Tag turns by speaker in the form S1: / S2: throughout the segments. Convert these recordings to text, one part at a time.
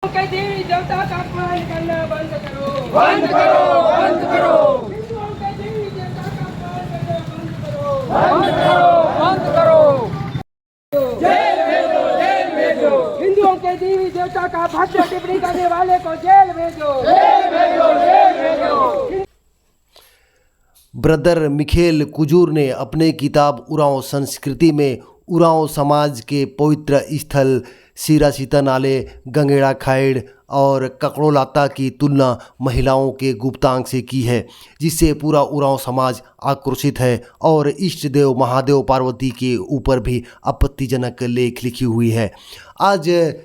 S1: देवी देवता का अपमान करना बंद करो,
S2: बंद करो, बंद करो,
S1: हिंदुओं के देवी देवता का अपमान करना बंद करो,
S2: बंद करो, बंद करो। जेल भेजो, जेल भेजो,
S1: हिंदुओं के देवी देवता का भद्र टिप्पणी करने वाले को जेल भेजो,
S2: जेल भेजो, जेल भेजो।
S3: ब्रदर मिखेल कुजूर ने अपने किताब उरांव संस्कृति में उरांव समाज के पवित्र स्थल सीरा सीता नाले, गंगेड़ा खाइड़ और ककड़ोलाता की तुलना महिलाओं के गुप्तांग से की है, जिससे पूरा उरांव समाज आक्रोशित है और इष्ट देव महादेव पार्वती के ऊपर भी आपत्तिजनक लेख लिखी हुई है। आज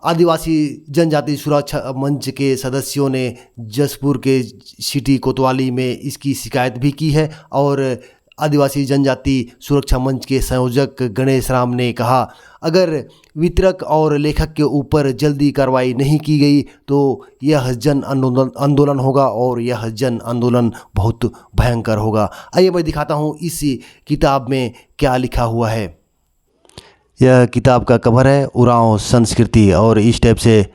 S3: आदिवासी जनजाति सुरक्षा मंच के सदस्यों ने जसपुर के सिटी कोतवाली में इसकी शिकायत भी की है और आदिवासी जनजाति सुरक्षा मंच के संयोजक गणेश राम ने कहा, अगर वितरक और लेखक के ऊपर जल्दी कार्रवाई नहीं की गई तो यह जन आंदोलन होगा और यह जन आंदोलन बहुत भयंकर होगा। आइए मैं दिखाता हूँ इस किताब में क्या लिखा हुआ है। यह किताब का कवर है उरांव संस्कृति और इस टाइप से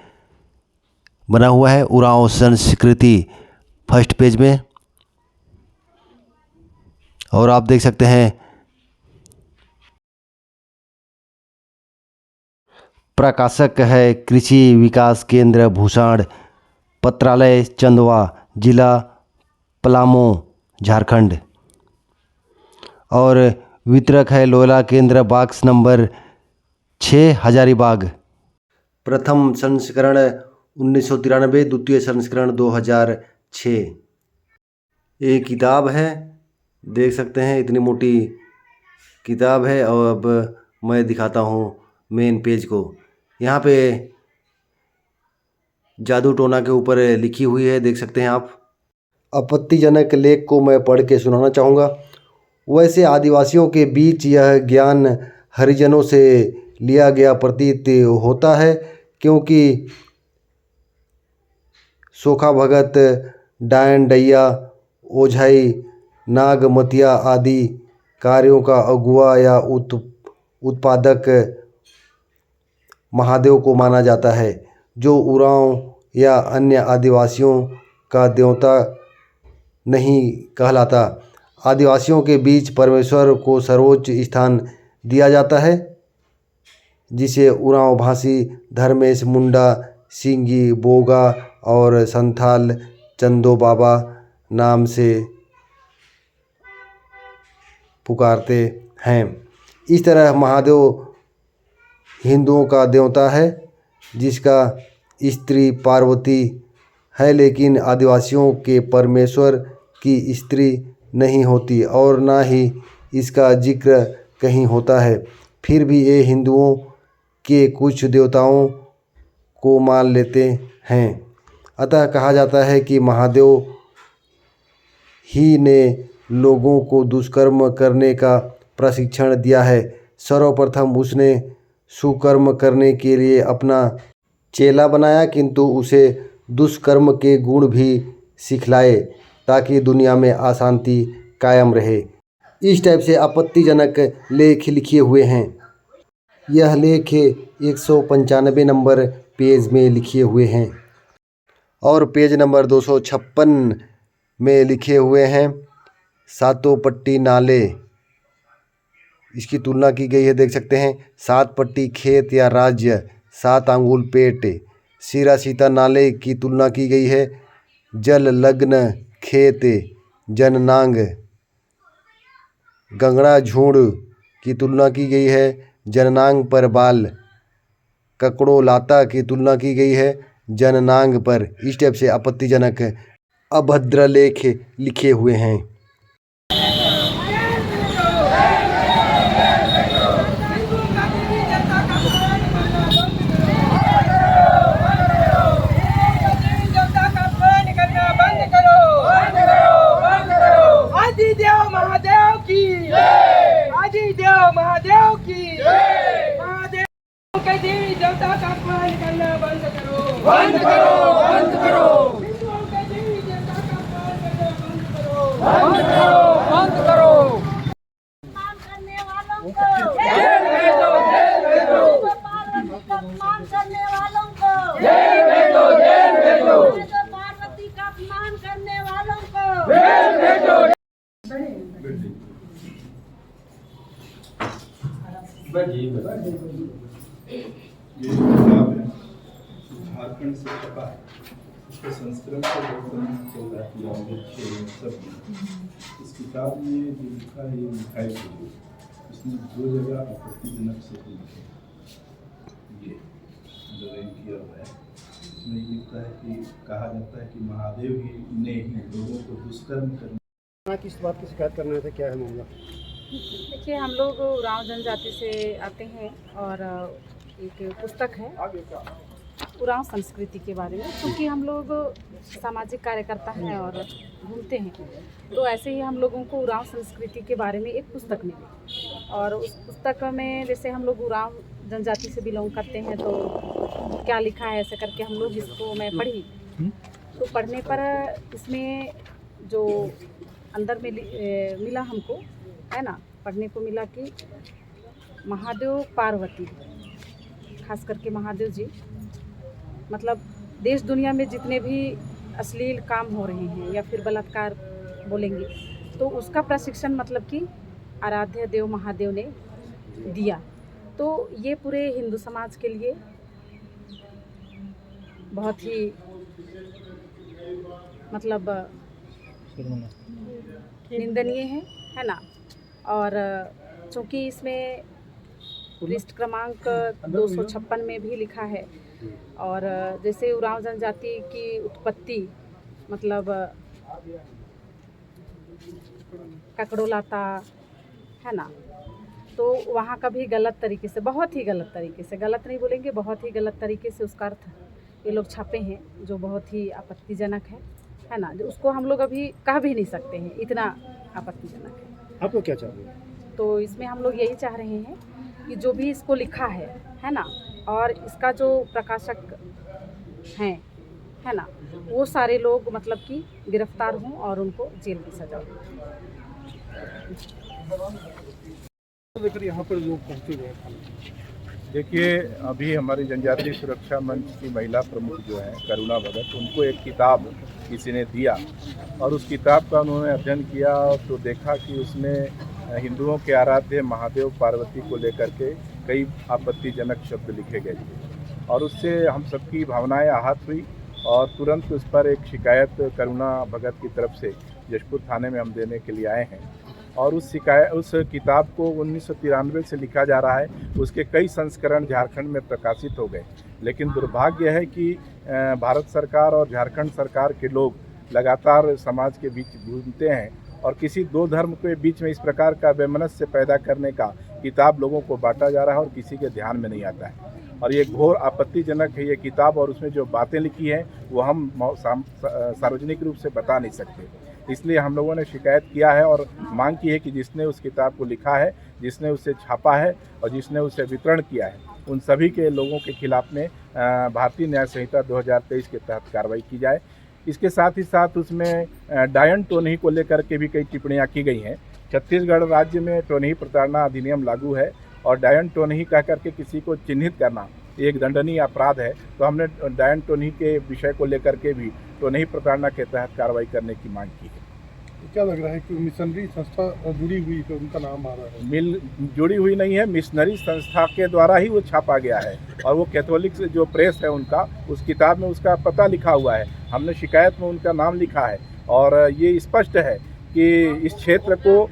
S3: बना हुआ है उरांव संस्कृति फर्स्ट पेज में, और आप देख सकते हैं प्रकाशक है कृषि विकास केंद्र भूसाड़, पत्रालय चंदवा, जिला पलामू, झारखंड, और वितरक है लोयला केंद्र बॉक्स नंबर 6 हजारीबाग। प्रथम संस्करण 1993, द्वितीय संस्करण 2006। ये किताब है, देख सकते हैं इतनी मोटी किताब है। और अब मैं दिखाता हूँ मेन पेज को। यहाँ पे जादू टोना के ऊपर लिखी हुई है, देख सकते हैं आप। आपत्तिजनक लेख को मैं पढ़ के सुनाना चाहूँगा। वैसे आदिवासियों के बीच यह ज्ञान हरिजनों से लिया गया प्रतीत होता है, क्योंकि सोखा भगत, डायन डैया, ओझाई, नागमतिया आदि कार्यों का अगुआ या उत्पादक महादेव को माना जाता है, जो उरांव या अन्य आदिवासियों का देवता नहीं कहलाता। आदिवासियों के बीच परमेश्वर को सर्वोच्च स्थान दिया जाता है, जिसे उरांव भाषी धर्मेश मुंडा, सिंगी, बोगा और संथाल चंदो बाबा नाम से पुकारते हैं। इस तरह महादेव हिंदुओं का देवता है, जिसका स्त्री पार्वती है, लेकिन आदिवासियों के परमेश्वर की स्त्री नहीं होती और ना ही इसका जिक्र कहीं होता है। फिर भी ये हिंदुओं के कुछ देवताओं को मान लेते हैं। अतः कहा जाता है कि महादेव ही ने लोगों को दुष्कर्म करने का प्रशिक्षण दिया है। सर्वप्रथम उसने सुकर्म करने के लिए अपना चेला बनाया, किंतु उसे दुष्कर्म के गुण भी सिखलाए ताकि दुनिया में अशांति कायम रहे। इस टाइप से आपत्तिजनक लेख लिखे हुए हैं। यह लेख 195 नंबर पेज में लिखे हुए हैं और पेज नंबर 256 में लिखे हुए हैं सातों पट्टी नाले, इसकी तुलना की गई है, देख सकते हैं। 7 पट्टी खेत या राज्य, 7 आंगुल पेट। सीरा सीता नाले की तुलना की गई है जल लग्न खेत जननांग। गंगड़ा झूड़ की तुलना की गई है जननांग पर बाल। ककड़ो लाता की तुलना की गई है जननांग पर। इस टाइप से आपत्तिजनक अभद्र लेख लिखे हुए हैं।
S1: महादेव की महादेव के देवी देवता का अपमान करना बंद करो,
S2: बंद करो, बंद करो,
S1: हिंदुओं के देवी देवता का अपमान करना बंद करो,
S2: बंद करो, बंद करो।
S4: अपमान करने वालों को
S2: जेल भेजो, जेल भेजो,
S4: पार्वती का अपमान करने वालों को
S2: जेल
S5: झारखंड से छपा है, इसके संस्करण से बहुत चल रहा है सब में। इस किताब में जो लिखा है ये मिठाई के लिए, इसमें 2 जगह आपत्तिजनक शब्द लिखे हैं। ये अंडरलाइन किया हुआ है। इसमें ये लिखता है कि कहा जाता है कि महादेव ही ने ही लोगों को दुष्कर्म करने
S6: किस बात की शिकायत करना था, क्या है मामला?
S7: देखिए, हम लोग उरांव जनजाति से आते हैं और एक पुस्तक है उरांव संस्कृति के बारे में, क्योंकि हम लोग सामाजिक कार्यकर्ता हैं और घूमते हैं, तो ऐसे ही हम लोगों को उरांव संस्कृति के बारे में एक पुस्तक मिली। और उस पुस्तक में जैसे हम लोग उरांव जनजाति से बिलोंग करते हैं तो क्या लिखा है ऐसे करके हम लोग इसको मैं पढ़ी। तो पढ़ने पर इसमें जो अंदर में मिला हमको, है ना, पढ़ने को मिला कि महादेव पार्वती, खास करके महादेव जी, मतलब देश दुनिया में जितने भी अश्लील काम हो रहे हैं या फिर बलात्कार बोलेंगे तो उसका प्रशिक्षण मतलब कि आराध्य देव महादेव ने दिया। तो ये पूरे हिंदू समाज के लिए बहुत ही मतलब निंदनीय है ना। और चूँकि इसमें पृष्ठ क्रमांक 256 में भी लिखा है, और जैसे उरांव जनजाति की उत्पत्ति मतलब ककड़ोलाता है ना, तो वहाँ का भी गलत तरीके से, बहुत ही गलत तरीके से, गलत नहीं बोलेंगे, बहुत ही गलत तरीके से उसका अर्थ ये लोग छापे हैं, जो बहुत ही आपत्तिजनक है ना, जो उसको हम लोग अभी कह भी नहीं सकते हैं, इतना आपत्तिजनक है।
S6: आपको क्या चाहिए?
S7: तो इसमें हम लोग यही चाह रहे हैं कि जो भी इसको लिखा है ना, और इसका जो प्रकाशक हैं, है ना, वो सारे लोग मतलब कि गिरफ्तार हों और उनको जेल की सजा हो।
S6: लेकर यहाँ पर लोग पहुँचे हुए हैं।
S5: देखिए, अभी हमारी जनजातीय सुरक्षा मंच की महिला प्रमुख जो है करुणा भगत, उनको एक किताब किसी ने दिया और उस किताब का उन्होंने अध्ययन किया तो देखा कि उसमें हिंदुओं के आराध्य महादेव पार्वती को लेकर के कई आपत्तिजनक शब्द लिखे गए थे और उससे हम सबकी भावनाएं आहत हुई और तुरंत उस पर एक शिकायत करुणा भगत की तरफ से जशपुर थाने में हम देने के लिए आए हैं। और उस किताब को 1993 से लिखा जा रहा है, उसके कई संस्करण झारखंड में प्रकाशित हो गए, लेकिन दुर्भाग्य है कि भारत सरकार और झारखंड सरकार के लोग लगातार समाज के बीच घूमते हैं और किसी दो धर्म के बीच में इस प्रकार का वैमनस्य पैदा करने का किताब लोगों को बांटा जा रहा है और किसी के ध्यान में नहीं आता है। और ये घोर आपत्तिजनक है ये किताब, और उसमें जो बातें लिखी हैं वो हम सार्वजनिक रूप से बता नहीं सकते। इसलिए हम लोगों ने शिकायत किया है और मांग की है कि जिसने उस किताब को लिखा है, जिसने उसे छापा है और जिसने उसे वितरण किया है, उन सभी के लोगों के खिलाफ में भारतीय न्याय संहिता 2023 के तहत कार्रवाई की जाए। इसके साथ ही साथ उसमें डायन टोनही को लेकर के भी कई टिप्पणियां की गई हैं। छत्तीसगढ़ राज्य में टोनही प्रताड़ना अधिनियम लागू है और डायन टोनही कह करके किसी को चिन्हित करना एक दंडनीय अपराध है। तो हमने डायन टोनही के विषय को लेकर के भी टोनही प्रताड़ना के तहत कार्रवाई करने की मांग की है।
S6: क्या लग रहा है कि मिशनरी संस्था जुड़ी हुई है, उनका नाम आ रहा है?
S5: जुड़ी हुई नहीं है, मिशनरी संस्था के द्वारा ही वो छापा गया है और वो कैथोलिक जो प्रेस है उनका, उस किताब में उसका पता लिखा हुआ है। हमने शिकायत में उनका नाम लिखा है और ये स्पष्ट है कि इस क्षेत्र को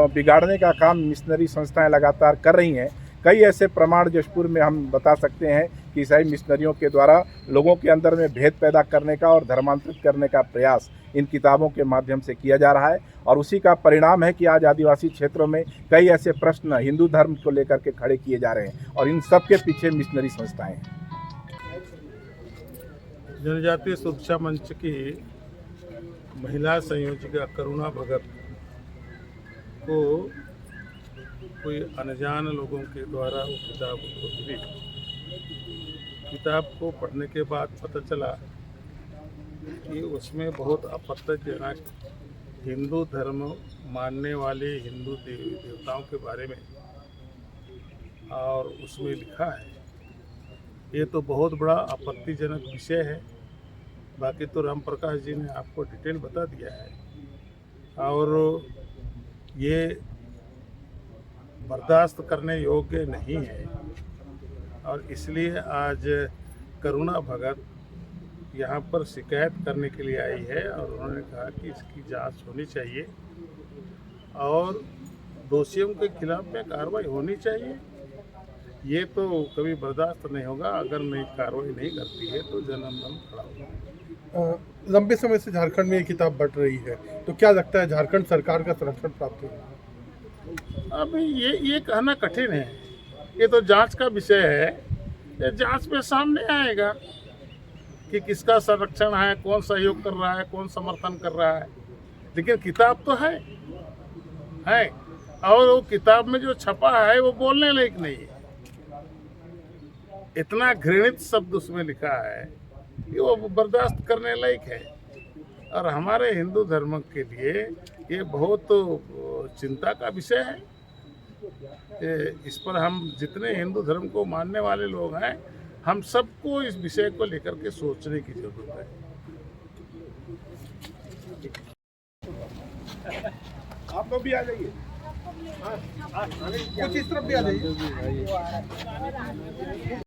S5: बिगाड़ने का काम मिशनरी संस्थाएं लगातार कर रही हैं। कई ऐसे प्रमाण जशपुर में हम बता सकते हैं कि ईसाई मिशनरियों के द्वारा लोगों के अंदर में भेद पैदा करने का और धर्मांतरित करने का प्रयास इन किताबों के माध्यम से किया जा रहा है और उसी का परिणाम है कि आज आदिवासी क्षेत्रों में कई ऐसे प्रश्न हिंदू धर्म को लेकर के खड़े किए जा रहे हैं और इन सब के पीछे मिशनरी संस्थाएं हैं।
S8: जनजातीय सुरक्षा मंच की महिला संयोजिका करुणा भगत को कोई अनजान लोगों के द्वारा वो किताब को मिली। किताब को पढ़ने के बाद पता चला कि उसमें बहुत आपत्तिजनक हिंदू धर्म मानने वाले हिंदू देवी देवताओं के बारे में और उसमें लिखा है। ये तो बहुत बड़ा आपत्तिजनक विषय है। बाकी तो राम प्रकाश जी ने आपको डिटेल बता दिया है और ये बर्दाश्त करने योग्य नहीं है और इसलिए आज करुणा भगत यहाँ पर शिकायत करने के लिए आई है और उन्होंने कहा कि इसकी जांच होनी चाहिए और दोषियों के खिलाफ में कार्रवाई होनी चाहिए। ये तो कभी बर्दाश्त नहीं होगा। अगर नहीं कार्रवाई नहीं करती है तो जन आंदोलन खड़ा होगा।
S6: लंबे समय से झारखंड में ये किताब बढ़ रही है, तो क्या लगता है झारखंड सरकार का संरक्षण प्राप्त होगा?
S8: अभी ये कहना कठिन है। ये तो जांच का विषय है। ये जांच में सामने आएगा कि किसका संरक्षण है, कौन सहयोग कर रहा है, कौन समर्थन कर रहा है। लेकिन किताब तो है और वो किताब में जो छपा है वो बोलने लायक नहीं है। इतना घृणित शब्द उसमें लिखा है कि वो बर्दाश्त करने लायक है। और हमारे हिंदू धर्म के लिए ये बहुत चिंता का विषय है। इस पर हम जितने हिंदू धर्म को मानने वाले लोग हैं, हम सबको इस विषय को लेकर के सोचने की जरूरत है।
S5: आप लोग भी आ जाइए।
S6: कुछ इस तरफ भी आ जाइए।